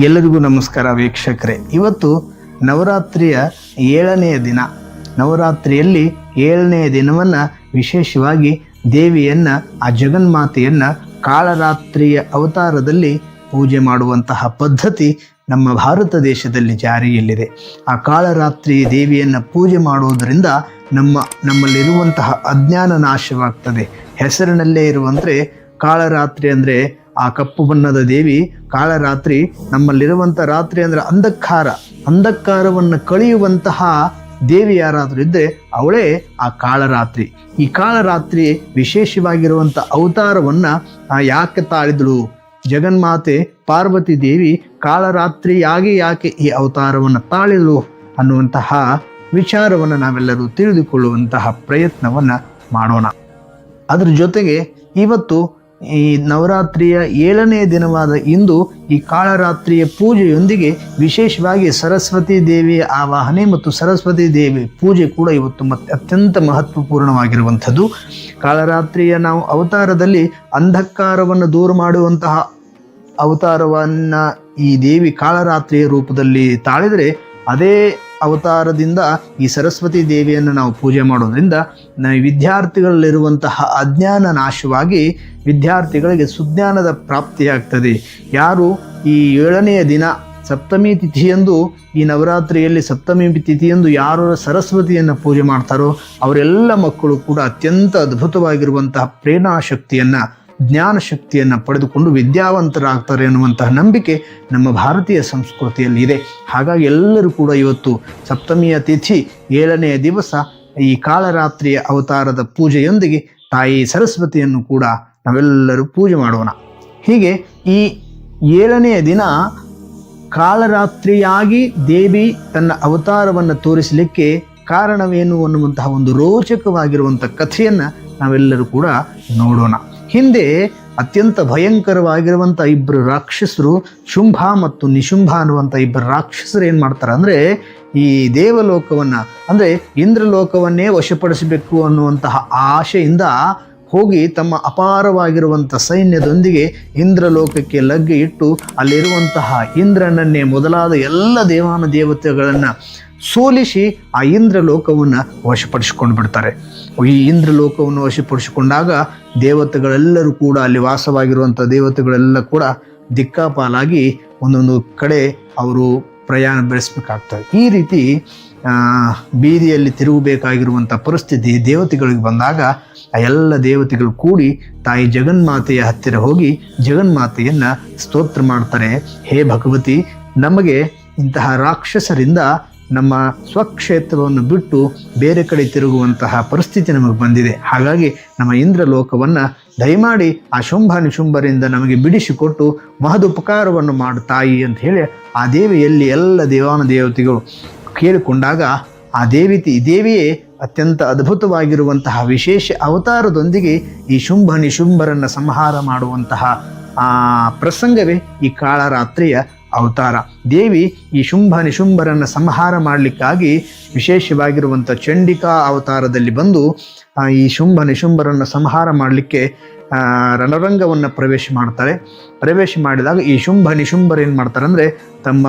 ಎಲ್ಲರಿಗೂ ನಮಸ್ಕಾರ ವೀಕ್ಷಕರೇ. ಇವತ್ತು ನವರಾತ್ರಿಯ 7ನೇ ದಿನ. ನವರಾತ್ರಿಯಲ್ಲಿ 7ನೇ ದಿನವನ್ನು ವಿಶೇಷವಾಗಿ ದೇವಿಯನ್ನು, ಆ ಜಗನ್ಮಾತೆಯನ್ನು ಕಾಳರಾತ್ರಿಯ ಅವತಾರದಲ್ಲಿ ಪೂಜೆ ಮಾಡುವಂತಹ ಪದ್ಧತಿ ನಮ್ಮ ಭಾರತ ದೇಶದಲ್ಲಿ ಜಾರಿಯಲ್ಲಿದೆ. ಆ ಕಾಳರಾತ್ರಿ ದೇವಿಯನ್ನು ಪೂಜೆ ಮಾಡುವುದರಿಂದ ನಮ್ಮಲ್ಲಿರುವಂತಹ ಅಜ್ಞಾನ ನಾಶವಾಗ್ತದೆ. ಹೆಸರಿನಲ್ಲೇ ಇರುವಂದರೆ ಕಾಳರಾತ್ರಿ ಅಂದರೆ ಆ ಕಪ್ಪು ಬಣ್ಣದ ದೇವಿ. ಕಾಳರಾತ್ರಿ ನಮ್ಮಲ್ಲಿರುವಂಥ ರಾತ್ರಿ ಅಂದರೆ ಅಂಧಕಾರವನ್ನು ಕಳೆಯುವಂತಹ ದೇವಿ ಯಾರಾದರೂ ಇದ್ದರೆ ಅವಳೇ ಆ ಕಾಳರಾತ್ರಿ. ಈ ಕಾಳರಾತ್ರಿ ವಿಶೇಷವಾಗಿರುವಂಥ ಅವತಾರವನ್ನು ಯಾಕೆ ತಾಳಿದಳು ಜಗನ್ಮಾತೆ ಪಾರ್ವತಿ ದೇವಿ? ಕಾಳರಾತ್ರಿಯಾಗಿ ಯಾಕೆ ಈ ಅವತಾರವನ್ನು ತಾಳಿದಳು ಅನ್ನುವಂತಹ ವಿಚಾರವನ್ನು ನಾವೆಲ್ಲರೂ ತಿಳಿದುಕೊಳ್ಳುವಂತಹ ಪ್ರಯತ್ನವನ್ನು ಮಾಡೋಣ. ಅದರ ಜೊತೆಗೆ ಇವತ್ತು ಈ ನವರಾತ್ರಿಯ 7ನೇ ದಿನವಾದ ಇಂದು ಈ ಕಾಳರಾತ್ರಿಯ ಪೂಜೆಯೊಂದಿಗೆ ವಿಶೇಷವಾಗಿ ಸರಸ್ವತಿ ದೇವಿಯ ಆವಾಹನೆ ಮತ್ತು ಸರಸ್ವತಿ ದೇವಿ ಪೂಜೆ ಕೂಡ ಇವತ್ತು ಅತ್ಯಂತ ಮಹತ್ವಪೂರ್ಣವಾಗಿರುವಂಥದ್ದು. ಕಾಳರಾತ್ರಿಯ ನಾವು ಅವತಾರದಲ್ಲಿ ಅಂಧಕಾರವನ್ನು ದೂರ ಮಾಡುವಂತಹ ಅವತಾರವನ್ನು ಈ ದೇವಿ ಕಾಳರಾತ್ರಿಯ ರೂಪದಲ್ಲಿ ತಾಳಿದರೆ, ಅದೇ ಅವತಾರದಿಂದ ಈ ಸರಸ್ವತಿ ದೇವಿಯನ್ನು ನಾವು ಪೂಜೆ ಮಾಡೋದ್ರಿಂದ ವಿದ್ಯಾರ್ಥಿಗಳಲ್ಲಿರುವಂತಹ ಅಜ್ಞಾನ ನಾಶವಾಗಿ ವಿದ್ಯಾರ್ಥಿಗಳಿಗೆ ಸುಜ್ಞಾನದ ಪ್ರಾಪ್ತಿಯಾಗ್ತದೆ. ಯಾರು ಈ 7ನೆಯ ದಿನ ಸಪ್ತಮಿ ತಿಥಿಯಂದು, ಈ ನವರಾತ್ರಿಯಲ್ಲಿ ಸಪ್ತಮಿ ತಿಥಿಯಂದು ಯಾರು ಸರಸ್ವತಿಯನ್ನು ಪೂಜೆ ಮಾಡ್ತಾರೋ ಅವರೆಲ್ಲ ಮಕ್ಕಳು ಕೂಡ ಅತ್ಯಂತ ಅದ್ಭುತವಾಗಿರುವಂತಹ ಪ್ರೇರಣಾಶಕ್ತಿಯನ್ನು, ಜ್ಞಾನ ಶಕ್ತಿಯನ್ನು ಪಡೆದುಕೊಂಡು ವಿದ್ಯಾವಂತರಾಗ್ತಾರೆ ಎನ್ನುವಂತಹ ನಂಬಿಕೆ ನಮ್ಮ ಭಾರತೀಯ ಸಂಸ್ಕೃತಿಯಲ್ಲಿ ಇದೆ. ಹಾಗಾಗಿ ಎಲ್ಲರೂ ಕೂಡ ಇವತ್ತು ಸಪ್ತಮಿಯ ತಿಥಿ 7ನೇ ದಿವಸ ಈ ಕಾಳರಾತ್ರಿಯ ಅವತಾರದ ಪೂಜೆಯೊಂದಿಗೆ ತಾಯಿ ಸರಸ್ವತಿಯನ್ನು ಕೂಡ ನಾವೆಲ್ಲರೂ ಪೂಜೆ ಮಾಡೋಣ. ಹೀಗೆ ಈ 7ನೆಯ ದಿನ ಕಾಳರಾತ್ರಿಯಾಗಿ ದೇವಿ ತನ್ನ ಅವತಾರವನ್ನು ತೋರಿಸಲಿಕ್ಕೆ ಕಾರಣವೇನು ಅನ್ನುವಂತಹ ಒಂದು ರೋಚಕವಾಗಿರುವಂಥ ಕಥೆಯನ್ನು ನಾವೆಲ್ಲರೂ ಕೂಡ ನೋಡೋಣ. ಹಿಂದೆ ಅತ್ಯಂತ ಭಯಂಕರವಾಗಿರುವಂಥ ಇಬ್ಬರು ರಾಕ್ಷಸರು, ಶುಂಭ ಮತ್ತು ನಿಶುಂಭ ಅನ್ನುವಂಥ ಇಬ್ಬರು ರಾಕ್ಷಸರು ಏನು ಮಾಡ್ತಾರೆ ಅಂದರೆ, ಈ ದೇವಲೋಕವನ್ನು ಅಂದರೆ ಇಂದ್ರಲೋಕವನ್ನೇ ವಶಪಡಿಸಬೇಕು ಅನ್ನುವಂತಹ ಆಶೆಯಿಂದ ಹೋಗಿ ತಮ್ಮ ಅಪಾರವಾಗಿರುವಂಥ ಸೈನ್ಯದೊಂದಿಗೆ ಇಂದ್ರಲೋಕಕ್ಕೆ ಲಗ್ಗೆ ಇಟ್ಟು ಅಲ್ಲಿರುವಂತಹ ಇಂದ್ರನನ್ನೇ ಮೊದಲಾದ ಎಲ್ಲ ದೇವಾನುದೇವತೆಗಳನ್ನು ಸೋಲಿಸಿ ಆ ಇಂದ್ರಲೋಕವನ್ನು ವಶಪಡಿಸಿಕೊಂಡು ಬಿಡ್ತಾರೆ. ಈ ಇಂದ್ರಲೋಕವನ್ನು ವಶಪಡಿಸಿಕೊಂಡಾಗ ದೇವತೆಗಳೆಲ್ಲರೂ ಕೂಡ, ಅಲ್ಲಿ ವಾಸವಾಗಿರುವಂಥ ದೇವತೆಗಳೆಲ್ಲ ಕೂಡ ದಿಕ್ಕಾಪಾಲಾಗಿ ಒಂದೊಂದು ಕಡೆ ಅವರು ಪ್ರಯಾಣ ಬೆಳೆಸಬೇಕಾಗ್ತದೆ. ಈ ರೀತಿ ಬೀದಿಯಲ್ಲಿ ತಿರುಗಬೇಕಾಗಿರುವಂಥ ಪರಿಸ್ಥಿತಿ ದೇವತೆಗಳಿಗೆ ಬಂದಾಗ ಆ ಎಲ್ಲ ದೇವತೆಗಳು ಕೂಡಿ ತಾಯಿ ಜಗನ್ಮಾತೆಯ ಹತ್ತಿರ ಹೋಗಿ ಜಗನ್ಮಾತೆಯನ್ನು ಸ್ತೋತ್ರ ಮಾಡ್ತಾರೆ. ಹೇ ಭಗವತಿ, ನಮಗೆ ಇಂತಹ ರಾಕ್ಷಸರಿಂದ ನಮ್ಮ ಸ್ವಕ್ಷೇತ್ರವನ್ನು ಬಿಟ್ಟು ಬೇರೆ ಕಡೆ ತಿರುಗುವಂತಹ ಪರಿಸ್ಥಿತಿ ನಮಗೆ ಬಂದಿದೆ. ಹಾಗಾಗಿ ನಮ್ಮ ಇಂದ್ರಲೋಕವನ್ನು ದಯಮಾಡಿ ಆ ಶುಂಭ ನಿಶುಂಭರಿಂದ ನಮಗೆ ಬಿಡಿಸಿಕೊಟ್ಟು ಮಹದುಪಕಾರವನ್ನು ಮಾಡು ತಾಯಿ ಅಂತ ಹೇಳಿ ಆ ದೇವಿಯಲ್ಲಿ ಎಲ್ಲ ದೇವಾನುದೇವತೆಗಳು ಕೇಳಿಕೊಂಡಾಗ ಆ ದೇವಿಯೇ ಅತ್ಯಂತ ಅದ್ಭುತವಾಗಿರುವಂತಹ ವಿಶೇಷ ಅವತಾರದೊಂದಿಗೆ ಈ ಶುಂಭ ನಿಶುಂಭರನ್ನು ಸಂಹಾರ ಮಾಡುವಂತಹ ಪ್ರಸಂಗವೇ ಈ ಕಾಳರಾತ್ರಿಯ ಅವತಾರ. ದೇವಿ ಈ ಶುಂಭ ನಿಶುಂಭರನ್ನು ಸಂಹಾರ ಮಾಡಲಿಕ್ಕಾಗಿ ವಿಶೇಷವಾಗಿರುವಂಥ ಚಂಡಿಕಾ ಅವತಾರದಲ್ಲಿ ಬಂದು ಈ ಶುಂಭ ನಿಶುಂಭರನ್ನು ಸಂಹಾರ ಮಾಡಲಿಕ್ಕೆ ರಣರಂಗವನ್ನು ಪ್ರವೇಶ ಮಾಡಿದಾಗ ಈ ಶುಂಭ ನಿಶುಂಭರು ಏನು ಮಾಡ್ತಾರೆ ಅಂದರೆ, ತಮ್ಮ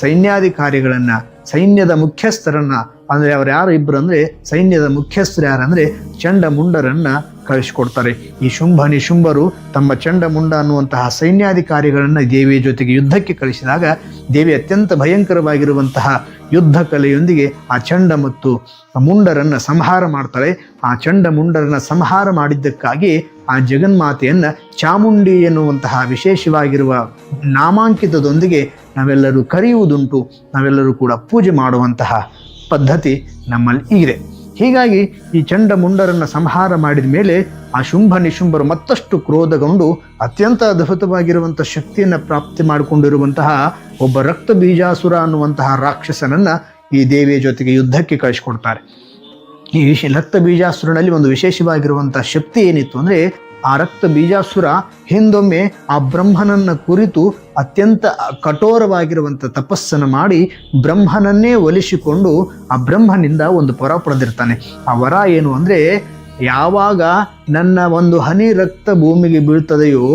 ಸೈನ್ಯಾಧಿಕಾರಿಗಳನ್ನು, ಸೈನ್ಯದ ಮುಖ್ಯಸ್ಥರನ್ನು, ಅಂದರೆ ಅವ್ರು ಯಾರು ಇಬ್ಬರು ಅಂದರೆ ಸೈನ್ಯದ ಮುಖ್ಯಸ್ಥರು ಯಾರಂದರೆ ಚಂಡಮುಂಡರನ್ನು ಕಳಿಸ್ಕೊಡ್ತಾರೆ. ಈ ಶುಂಭ ನಿಶುಂಭರು ತಮ್ಮ ಚಂಡಮುಂಡ ಅನ್ನುವಂತಹ ಸೈನ್ಯಾಧಿಕಾರಿಗಳನ್ನು ದೇವಿಯ ಜೊತೆಗೆ ಯುದ್ಧಕ್ಕೆ ಕಳಿಸಿದಾಗ ದೇವಿ ಅತ್ಯಂತ ಭಯಂಕರವಾಗಿರುವಂತಹ ಯುದ್ಧ ಕಲೆಯೊಂದಿಗೆ ಆ ಚಂಡ ಮತ್ತು ಮುಂಡರನ್ನು ಸಂಹಾರ ಮಾಡ್ತಾಳೆ. ಆ ಚಂಡಮುಂಡರನ್ನು ಸಂಹಾರ ಮಾಡಿದ್ದಕ್ಕಾಗಿ ಆ ಜಗನ್ಮಾತೆಯನ್ನು ಚಾಮುಂಡಿ ಎನ್ನುವಂತಹ ವಿಶೇಷವಾಗಿರುವ ನಾಮಾಂಕಿತದೊಂದಿಗೆ ನಾವೆಲ್ಲರೂ ಕರೆಯುವುದುಂಟು. ನಾವೆಲ್ಲರೂ ಕೂಡ ಪೂಜೆ ಮಾಡುವಂತಹ ಪದ್ಧತಿ ನಮ್ಮಲ್ಲಿ ಇದೆ. ಹೀಗಾಗಿ ಈ ಚಂಡಮುಂಡರನ್ನು ಸಂಹಾರ ಮಾಡಿದ ಮೇಲೆ ಆ ಶುಂಭ ನಿಶುಂಭರು ಮತ್ತಷ್ಟು ಕ್ರೋಧಗೊಂಡು ಅತ್ಯಂತ ಅದ್ಭುತವಾಗಿರುವಂಥ ಶಕ್ತಿಯನ್ನು ಪ್ರಾಪ್ತಿ ಮಾಡಿಕೊಂಡಿರುವಂತಹ ಒಬ್ಬ ರಕ್ತ ಬೀಜಾಸುರ ಅನ್ನುವಂತಹ ರಾಕ್ಷಸನನ್ನು ಈ ದೇವಿಯ ಜೊತೆಗೆ ಯುದ್ಧಕ್ಕೆ ಕಳಿಸ್ಕೊಡ್ತಾರೆ. ಈ ರಕ್ತ ಬೀಜಾಸುರನಲ್ಲಿ ಒಂದು ವಿಶೇಷವಾಗಿರುವಂಥ ಶಕ್ತಿ ಏನಿತ್ತು ಅಂದರೆ, ಆ ರಕ್ತ ಬೀಜಾಸುರ ಹಿಂದೊಮ್ಮೆ ಆ ಬ್ರಹ್ಮನನ್ನು ಕುರಿತು ಅತ್ಯಂತ ಕಠೋರವಾಗಿರುವಂಥ ತಪಸ್ಸನ್ನು ಮಾಡಿ ಬ್ರಹ್ಮನನ್ನೇ ಒಲಿಸಿಕೊಂಡು ಆ ಬ್ರಹ್ಮನಿಂದ ಒಂದು ವರ ಪಡೆದಿರ್ತಾನೆ. ಆ ವರ ಏನು ಅಂದರೆ, ಯಾವಾಗ ನನ್ನ ಒಂದು ಹನಿ ರಕ್ತ ಭೂಮಿಗೆ ಬೀಳ್ತದೆಯೋ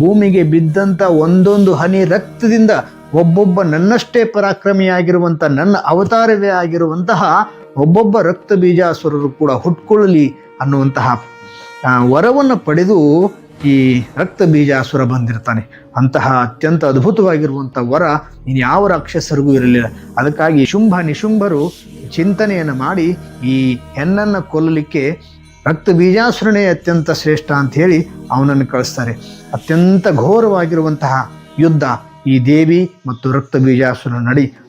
ಭೂಮಿಗೆ ಬಿದ್ದಂಥ ಒಂದೊಂದು ಹನಿ ರಕ್ತದಿಂದ ಒಬ್ಬೊಬ್ಬ ನನ್ನಷ್ಟೇ ಪರಾಕ್ರಮಿಯಾಗಿರುವಂಥ ನನ್ನ ಅವತಾರವೇ ಆಗಿರುವಂತಹ ಒಬ್ಬೊಬ್ಬ ರಕ್ತ ಬೀಜಾಸುರರು ಕೂಡ ಹುಟ್ಕೊಳ್ಳಲಿ ಅನ್ನುವಂತಹ ವರವನ್ನು ಪಡೆದು ಈ ರಕ್ತ ಬೀಜಾಸುರ ಬಂದಿರ್ತಾನೆ. ಅಂತಹ ಅತ್ಯಂತ ಅದ್ಭುತವಾಗಿರುವಂಥ ವರ ಇನ್ಯಾವ ರಾಕ್ಷಸರಿಗೂ ಇರಲಿಲ್ಲ. ಅದಕ್ಕಾಗಿ ಶುಂಭ ನಿಶುಂಭರು ಚಿಂತನೆಯನ್ನು ಮಾಡಿ ಈ ಹೆಣ್ಣನ್ನು ಕೊಲ್ಲಲಿಕ್ಕೆ ರಕ್ತ ಬೀಜಾಸುರನೇ ಅತ್ಯಂತ ಶ್ರೇಷ್ಠ ಅಂತ ಹೇಳಿ ಅವನನ್ನು ಕಳಿಸ್ತಾರೆ. ಅತ್ಯಂತ ಘೋರವಾಗಿರುವಂತಹ ಯುದ್ಧ ಈ ದೇವಿ ಮತ್ತು ರಕ್ತ ಬೀಜಾಸುರ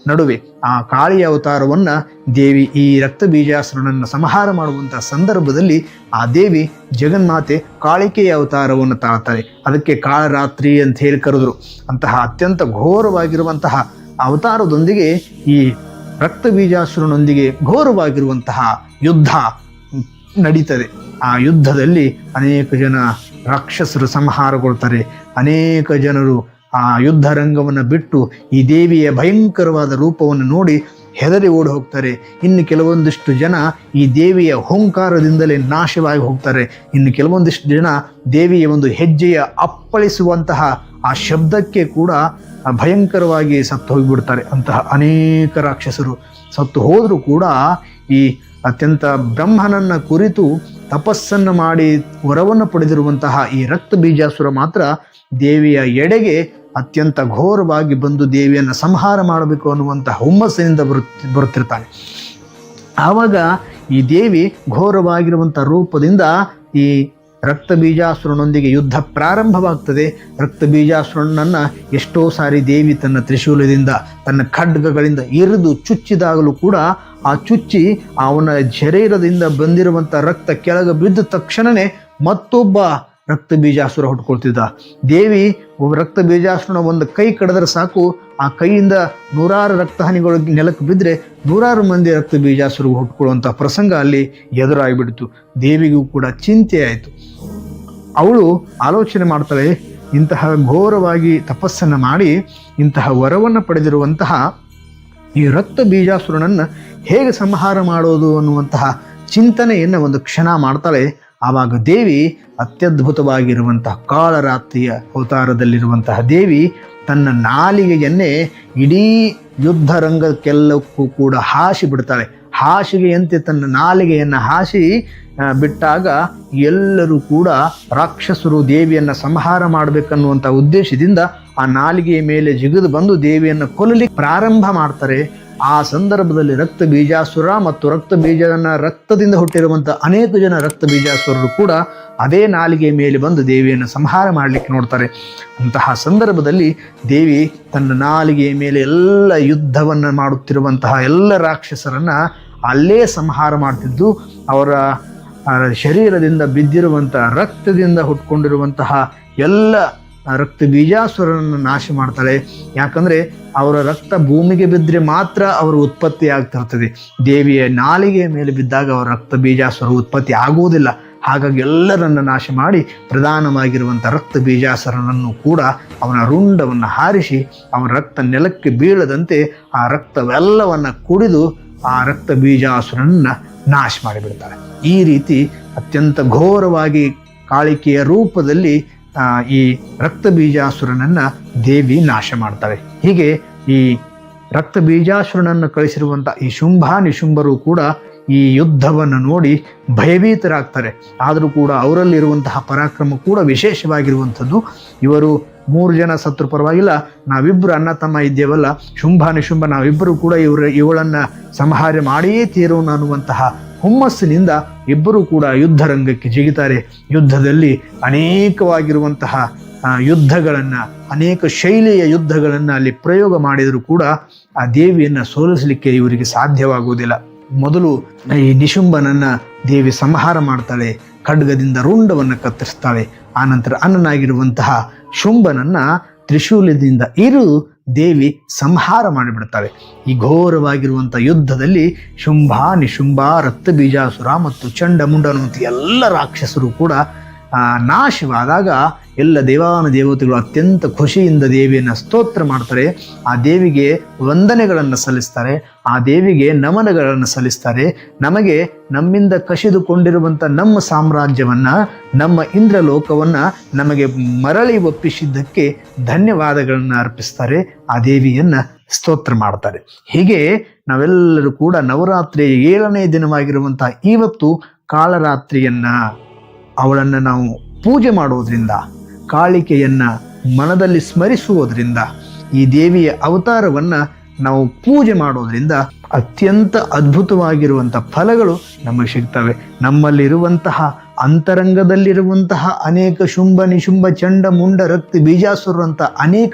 ನಡುವೆ ಆ ಕಾಳಿಯ ಅವತಾರವನ್ನು ದೇವಿ ಈ ರಕ್ತ ಬೀಜಾಸುರನನ್ನು ಸಂಹಾರ ಮಾಡುವಂತಹ ಸಂದರ್ಭದಲ್ಲಿ ಆ ದೇವಿ ಜಗನ್ಮಾತೆ ಕಾಳಿಕೆಯ ಅವತಾರವನ್ನು ತಾಳ್ತಾರೆ. ಅದಕ್ಕೆ ಕಾಳರಾತ್ರಿ ಅಂತ ಹೇಳಿ ಕರೆದ್ರು. ಅಂತಹ ಅತ್ಯಂತ ಘೋರವಾಗಿರುವಂತಹ ಅವತಾರದೊಂದಿಗೆ ಈ ರಕ್ತ ಬೀಜಾಸುರನೊಂದಿಗೆ ಘೋರವಾಗಿರುವಂತಹ ಯುದ್ಧ ನಡೀತದೆ. ಆ ಯುದ್ಧದಲ್ಲಿ ಅನೇಕ ಜನ ರಾಕ್ಷಸರು ಸಂಹಾರಗೊಳ್ತಾರೆ. ಅನೇಕ ಜನರು ಆ ಯುದ್ಧ ರಂಗವನ್ನು ಬಿಟ್ಟು ಈ ದೇವಿಯ ಭಯಂಕರವಾದ ರೂಪವನ್ನು ನೋಡಿ ಹೆದರಿ ಓಡಿ ಹೋಗ್ತಾರೆ. ಇನ್ನು ಕೆಲವೊಂದಿಷ್ಟು ಜನ ಈ ದೇವಿಯ ಹುಂಕಾರದಿಂದಲೇ ನಾಶವಾಗಿ ಹೋಗ್ತಾರೆ. ಇನ್ನು ಕೆಲವೊಂದಿಷ್ಟು ಜನ ದೇವಿಯ ಒಂದು ಹೆಜ್ಜೆಯ ಅಪ್ಪಳಿಸುವಂತಹ ಆ ಶಬ್ದಕ್ಕೆ ಕೂಡ ಭಯಂಕರವಾಗಿ ಸತ್ತು ಹೋಗಿಬಿಡ್ತಾರೆ. ಅಂತಹ ಅನೇಕ ರಾಕ್ಷಸರು ಸತ್ತು ಹೋದರೂ ಕೂಡ ಈ ಅತ್ಯಂತ ಬ್ರಹ್ಮನನ್ನ ಕುರಿತು ತಪಸ್ಸನ್ನು ಮಾಡಿ ವರವನ್ನು ಪಡೆದಿರುವಂತಹ ಈ ರಕ್ತ ಬೀಜಾಸುರ ಮಾತ್ರ ದೇವಿಯ ಎಡೆಗೆ ಅತ್ಯಂತ ಘೋರವಾಗಿ ಬಂದು ದೇವಿಯನ್ನು ಸಂಹಾರ ಮಾಡಬೇಕು ಅನ್ನುವಂತಹ ಹುಮ್ಮಸ್ಸಿನಿಂದ ಬರುತ್ತಿರ್ತಾನೆ. ಆವಾಗ ಈ ದೇವಿ ಘೋರವಾಗಿರುವಂಥ ರೂಪದಿಂದ ಈ ರಕ್ತ ಬೀಜಾಸುರನೊಂದಿಗೆ ಯುದ್ಧ ಪ್ರಾರಂಭವಾಗ್ತದೆ. ರಕ್ತ ಬೀಜಾಸುರನನ್ನು ಎಷ್ಟೋ ಸಾರಿ ದೇವಿ ತನ್ನ ತ್ರಿಶೂಲದಿಂದ ತನ್ನ ಖಡ್ಗಗಳಿಂದ ಇರಿದು ಚುಚ್ಚಿದಾಗಲೂ ಕೂಡ ಆ ಚುಚ್ಚಿ ಅವನ ಶರೀರದಿಂದ ಬಂದಿರುವಂಥ ರಕ್ತ ಕೆಳಗೆ ಬಿದ್ದ ತಕ್ಷಣವೇ ಮತ್ತೊಬ್ಬ ರಕ್ತ ಬೀಜಾಸುರ ಹುಟ್ಕೊಳ್ತಿದ್ದ. ದೇವಿ ಒಬ್ಬ ರಕ್ತ ಬೀಜಾಸುರನ ಒಂದು ಕೈ ಕಡಿದ್ರೆ ಸಾಕು, ಆ ಕೈಯಿಂದ ನೂರಾರು ರಕ್ತ ಹನಿಗಳು ನೆಲಕ್ಕೆ ಬಿದ್ದರೆ ನೂರಾರು ಮಂದಿ ರಕ್ತ ಬೀಜಾಸುರ ಹುಟ್ಕೊಳ್ಳುವಂಥ ಪ್ರಸಂಗ ಅಲ್ಲಿ ಎದುರಾಗಿಬಿಡ್ತು. ದೇವಿಗೂ ಕೂಡ ಚಿಂತೆ ಆಯಿತು. ಅವಳು ಆಲೋಚನೆ ಮಾಡ್ತಾಳೆ, ಇಂತಹ ಘೋರವಾಗಿ ತಪಸ್ಸನ್ನು ಮಾಡಿ ಇಂತಹ ವರವನ್ನು ಪಡೆದಿರುವಂತಹ ಈ ರಕ್ತ ಬೀಜಾಸುರನನ್ನು ಹೇಗೆ ಸಂಹಾರ ಮಾಡೋದು ಅನ್ನುವಂತಹ ಚಿಂತನೆಯನ್ನು ಒಂದು ಕ್ಷಣ ಮಾಡ್ತಾಳೆ. ಆವಾಗ ದೇವಿ ಅತ್ಯದ್ಭುತವಾಗಿರುವಂತಹ ಕಾಳರಾತ್ರಿಯ ಅವತಾರದಲ್ಲಿರುವಂತಹ ದೇವಿ ತನ್ನ ನಾಲಿಗೆಯನ್ನೇ ಇಡೀ ಯುದ್ಧ ರಂಗಕ್ಕೆಲ್ಲಕ್ಕೂ ಕೂಡ ಹಾಸಿ ಬಿಡ್ತಾಳೆ. ಹಾಸಿಗೆಯಂತೆ ತನ್ನ ನಾಲಿಗೆಯನ್ನು ಹಾಸಿ ಬಿಟ್ಟಾಗ ಎಲ್ಲರೂ ಕೂಡ ರಾಕ್ಷಸರು ದೇವಿಯನ್ನು ಸಂಹಾರ ಮಾಡಬೇಕನ್ನುವಂಥ ಉದ್ದೇಶದಿಂದ ಆ ನಾಲಿಗೆಯ ಮೇಲೆ ಜಿಗಿದು ಬಂದು ದೇವಿಯನ್ನು ಕೊಲ್ಲಲಿಕ್ಕೆ ಪ್ರಾರಂಭ ಮಾಡ್ತಾರೆ. ಆ ಸಂದರ್ಭದಲ್ಲಿ ರಕ್ತ ಬೀಜಾಸುರ ಮತ್ತು ರಕ್ತ ಬೀಜನ ರಕ್ತದಿಂದ ಹುಟ್ಟಿರುವಂಥ ಅನೇಕ ಜನ ರಕ್ತ ಬೀಜಾಸುರರು ಕೂಡ ಅದೇ ನಾಲಿಗೆಯ ಮೇಲೆ ಬಂದು ದೇವಿಯನ್ನು ಸಂಹಾರ ಮಾಡಲಿಕ್ಕೆ ನೋಡ್ತಾರೆ. ಅಂತಹ ಸಂದರ್ಭದಲ್ಲಿ ದೇವಿ ತನ್ನ ನಾಲಿಗೆಯ ಮೇಲೆ ಎಲ್ಲ ಯುದ್ಧವನ್ನು ಮಾಡುತ್ತಿರುವಂತಹ ಎಲ್ಲ ರಾಕ್ಷಸರನ್ನು ಅಲ್ಲೇ ಸಂಹಾರ ಮಾಡ್ತಿದ್ದು, ಅವರ ಶರೀರದಿಂದ ಬಿದ್ದಿರುವಂಥ ರಕ್ತದಿಂದ ಹುಟ್ಕೊಂಡಿರುವಂತಹ ಎಲ್ಲ ರಕ್ತ ಬೀಜಾಸುರನನ್ನು ನಾಶ ಮಾಡ್ತಾಳೆ. ಯಾಕಂದರೆ ಅವರ ರಕ್ತ ಭೂಮಿಗೆ ಬಿದ್ದರೆ ಮಾತ್ರ ಅವರು ಉತ್ಪತ್ತಿ ಆಗ್ತಿರ್ತದೆ. ದೇವಿಯ ನಾಲಿಗೆಯ ಮೇಲೆ ಬಿದ್ದಾಗ ಅವರ ರಕ್ತ ಬೀಜಾಸುರ ಉತ್ಪತ್ತಿ ಆಗುವುದಿಲ್ಲ. ಹಾಗಾಗಿ ಎಲ್ಲರನ್ನು ನಾಶ ಮಾಡಿ ಪ್ರಧಾನವಾಗಿರುವಂಥ ರಕ್ತ ಬೀಜಾಸುರನನ್ನು ಕೂಡ ಅವನ ರುಂಡವನ್ನು ಹಾರಿಸಿ ಅವನ ರಕ್ತ ನೆಲಕ್ಕೆ ಬೀಳದಂತೆ ಆ ರಕ್ತವೆಲ್ಲವನ್ನು ಕುಡಿದು ಆ ರಕ್ತ ಬೀಜಾಸುರನನ್ನು ನಾಶ ಮಾಡಿಬಿಡ್ತಾಳೆ. ಈ ರೀತಿ ಅತ್ಯಂತ ಘೋರವಾಗಿ ಕಾಳಿಕೆಯ ರೂಪದಲ್ಲಿ ಈ ರಕ್ತ ಬೀಜಾಸುರನನ್ನು ದೇವಿ ನಾಶ ಮಾಡ್ತಾಳೆ. ಹೀಗೆ ಈ ರಕ್ತ ಬೀಜಾಸುರನನ್ನು ಕಳಿಸಿರುವಂಥ ಈ ಶುಂಭ ನಿಶುಂಭರು ಕೂಡ ಈ ಯುದ್ಧವನ್ನು ನೋಡಿ ಭಯಭೀತರಾಗ್ತಾರೆ. ಆದರೂ ಕೂಡ ಅವರಲ್ಲಿರುವಂತಹ ಪರಾಕ್ರಮ ಕೂಡ ವಿಶೇಷವಾಗಿರುವಂಥದ್ದು. ಇವರು 3 ಜನ ಸತ್ರು ಪರವಾಗಿಲ್ಲ, ನಾವಿಬ್ಬರು ಅಣ್ಣ ತಮ್ಮ ಇದ್ದೇವಲ್ಲ, ಶುಂಭ ನಿಶುಂಭ ನಾವಿಬ್ಬರು ಕೂಡ ಇವಳನ್ನು ಸಂಹಾರ ಮಾಡಿಯೇ ತೀರೋಣ ಅನ್ನುವಂತಹ ಹುಮ್ಮಸ್ಸಿನಿಂದ ಇಬ್ಬರೂ ಕೂಡ ಯುದ್ಧ ರಂಗಕ್ಕೆ ಜಿಗಿತಾರೆ. ಯುದ್ಧದಲ್ಲಿ ಅನೇಕವಾಗಿರುವಂತಹ ಯುದ್ಧಗಳನ್ನು, ಅನೇಕ ಶೈಲಿಯ ಯುದ್ಧಗಳನ್ನು ಅಲ್ಲಿ ಪ್ರಯೋಗ ಮಾಡಿದರೂ ಕೂಡ ಆ ದೇವಿಯನ್ನು ಸೋಲಿಸಲಿಕ್ಕೆ ಇವರಿಗೆ ಸಾಧ್ಯವಾಗುವುದಿಲ್ಲ. ಮೊದಲು ಈ ನಿಶುಂಭನನ್ನು ದೇವಿ ಸಂಹಾರ ಮಾಡ್ತಾಳೆ, ಖಡ್ಗದಿಂದ ರುಂಡವನ್ನು ಕತ್ತರಿಸ್ತಾಳೆ. ಆನಂತರ ಅಣ್ಣನಾಗಿರುವಂತಹ ಶುಂಭನನ್ನು ತ್ರಿಶೂಲದಿಂದ ದೇವಿ ಸಂಹಾರ ಮಾಡಿಬಿಡ್ತಾಳೆ. ಈ ಘೋರವಾಗಿರುವಂಥ ಯುದ್ಧದಲ್ಲಿ ಶುಂಭ ನಿಶುಂಭ ರಕ್ತ ಬೀಜಾಸುರ ಮತ್ತು ಚಂಡಮುಂಡ ಅನ್ನುವಂಥ ಎಲ್ಲ ರಾಕ್ಷಸರು ಕೂಡ ನಾಶವಾದಾಗ ಎಲ್ಲ ದೇವಾನುದೇವತೆಗಳು ಅತ್ಯಂತ ಖುಷಿಯಿಂದ ದೇವಿಯನ್ನು ಸ್ತೋತ್ರ ಮಾಡ್ತಾರೆ. ಆ ದೇವಿಗೆ ವಂದನೆಗಳನ್ನು ಸಲ್ಲಿಸ್ತಾರೆ, ಆ ದೇವಿಗೆ ನಮನಗಳನ್ನು ಸಲ್ಲಿಸ್ತಾರೆ. ನಮಗೆ ನಮ್ಮಿಂದ ಕಸಿದುಕೊಂಡಿರುವಂಥ ನಮ್ಮ ಸಾಮ್ರಾಜ್ಯವನ್ನು, ನಮ್ಮ ಇಂದ್ರಲೋಕವನ್ನು ನಮಗೆ ಮರಳಿ ಒಪ್ಪಿಸಿದ್ದಕ್ಕೆ ಧನ್ಯವಾದಗಳನ್ನು ಅರ್ಪಿಸ್ತಾರೆ, ಆ ದೇವಿಯನ್ನು ಸ್ತೋತ್ರ ಮಾಡ್ತಾರೆ. ಹೀಗೆ ನಾವೆಲ್ಲರೂ ಕೂಡ ನವರಾತ್ರಿಯ 7ನೇ ದಿನವಾಗಿರುವಂಥ ಇವತ್ತು ಕಾಳರಾತ್ರಿಯನ್ನು, ಅವಳನ್ನು ನಾವು ಪೂಜೆ ಮಾಡೋದ್ರಿಂದ, ಕಾಳಿಕೆಯನ್ನು ಮನದಲ್ಲಿ ಸ್ಮರಿಸುವುದರಿಂದ, ಈ ದೇವಿಯ ಅವತಾರವನ್ನು ನಾವು ಪೂಜೆ ಮಾಡೋದ್ರಿಂದ ಅತ್ಯಂತ ಅದ್ಭುತವಾಗಿರುವಂಥ ಫಲಗಳು ನಮಗೆ ಸಿಗ್ತವೆ. ನಮ್ಮಲ್ಲಿರುವಂತಹ ಅಂತರಂಗದಲ್ಲಿರುವಂತಹ ಅನೇಕ ಶುಂಭ ನಿಶುಂಭ ಚಂಡ ಮುಂಡ ರಕ್ತ ಬೀಜಾಸುರಂಥ ಅನೇಕ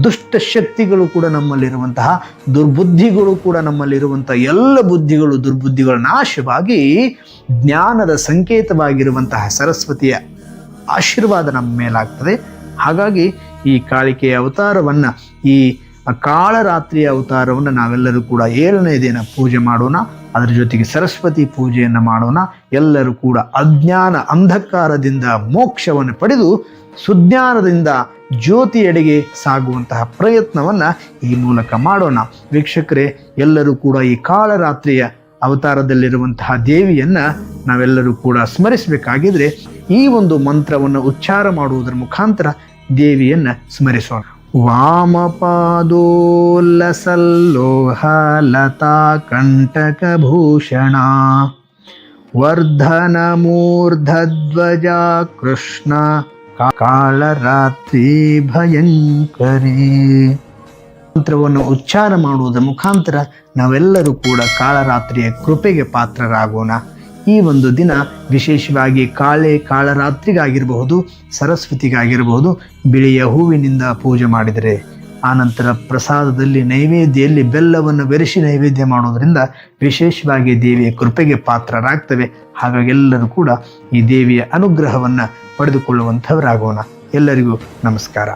ದುಷ್ಟ ಶಕ್ತಿಗಳು ಕೂಡ ನಮ್ಮಲ್ಲಿರುವಂತಹ ದುರ್ಬುದ್ಧಿಗಳು ಕೂಡ ನಮ್ಮಲ್ಲಿರುವಂಥ ಎಲ್ಲ ಬುದ್ಧಿಗಳು ದುರ್ಬುದ್ಧಿಗಳ ನಾಶವಾಗಿ ಜ್ಞಾನದ ಸಂಕೇತವಾಗಿರುವಂತಹ ಸರಸ್ವತಿಯ ಆಶೀರ್ವಾದ ನಮ್ಮ ಮೇಲಾಗ್ತದೆ. ಹಾಗಾಗಿ ಈ ಕಾಳಿಕೆಯ ಅವತಾರವನ್ನು, ಈ ಕಾಳರಾತ್ರಿಯ ಅವತಾರವನ್ನು ನಾವೆಲ್ಲರೂ ಕೂಡ 7ನೇ ದಿನ ಪೂಜೆ ಮಾಡೋಣ. ಅದರ ಜೊತೆಗೆ ಸರಸ್ವತಿ ಪೂಜೆಯನ್ನು ಮಾಡೋಣ. ಎಲ್ಲರೂ ಕೂಡ ಅಜ್ಞಾನ ಅಂಧಕಾರದಿಂದ ಮೋಕ್ಷವನ್ನು ಪಡೆದು ಸುಜ್ಞಾನದಿಂದ ಜ್ಯೋತಿಯೆಡೆಗೆ ಸಾಗುವಂತಹ ಪ್ರಯತ್ನವನ್ನು ಈ ಮೂಲಕ ಮಾಡೋಣ. ವೀಕ್ಷಕರೇ, ಎಲ್ಲರೂ ಕೂಡ ಈ ಕಾಳರಾತ್ರಿಯ ಅವತಾರದಲ್ಲಿರುವಂತಹ ದೇವಿಯನ್ನು ನಾವೆಲ್ಲರೂ ಕೂಡ ಸ್ಮರಿಸಬೇಕಾಗಿದ್ರೆ ಈ ಒಂದು ಮಂತ್ರವನ್ನು ಉಚ್ಚಾರ ಮಾಡುವುದರ ಮುಖಾಂತರ ದೇವಿಯನ್ನು ಸ್ಮರಿಸೋಣ. ವಾಮಪಾದೋಲ್ಲಸಲ್ಲೋಹಲತಾ ಕಂಟಕಭೂಷಣ ವರ್ಧನ ಮೂರ್ಧಧ್ವಜ ಕೃಷ್ಣ ಕಾಳರಾತ್ರಿ ಭಯಂಕರಿ. ಮಂತ್ರವನ್ನು ಉಚ್ಚಾರ ಮಾಡುವುದರ ಮುಖಾಂತರ ನಾವೆಲ್ಲರೂ ಕೂಡ ಕಾಳರಾತ್ರಿಯ ಕೃಪೆಗೆ ಪಾತ್ರರಾಗೋಣ. ಈ ಒಂದು ದಿನ ವಿಶೇಷವಾಗಿ ಕಾಳರಾತ್ರಿಗಾಗಿರಬಹುದು, ಸರಸ್ವತಿಗಾಗಿರಬಹುದು, ಬಿಳಿಯ ಹೂವಿನಿಂದ ಪೂಜೆ ಮಾಡಿದರೆ, ಆನಂತರ ಪ್ರಸಾದದಲ್ಲಿ ನೈವೇದ್ಯದಲ್ಲಿ ಬೆಲ್ಲವನ್ನು ಬೆರೆಸಿ ನೈವೇದ್ಯ ಮಾಡೋದರಿಂದ ವಿಶೇಷವಾಗಿ ದೇವಿಯ ಕೃಪೆಗೆ ಪಾತ್ರರಾಗ್ತವೆ. ಹಾಗಾಗಿ ಎಲ್ಲರೂ ಕೂಡ ಈ ದೇವಿಯ ಅನುಗ್ರಹವನ್ನು ಪಡೆದುಕೊಳ್ಳುವಂಥವರಾಗೋಣ. ಎಲ್ಲರಿಗೂ ನಮಸ್ಕಾರ.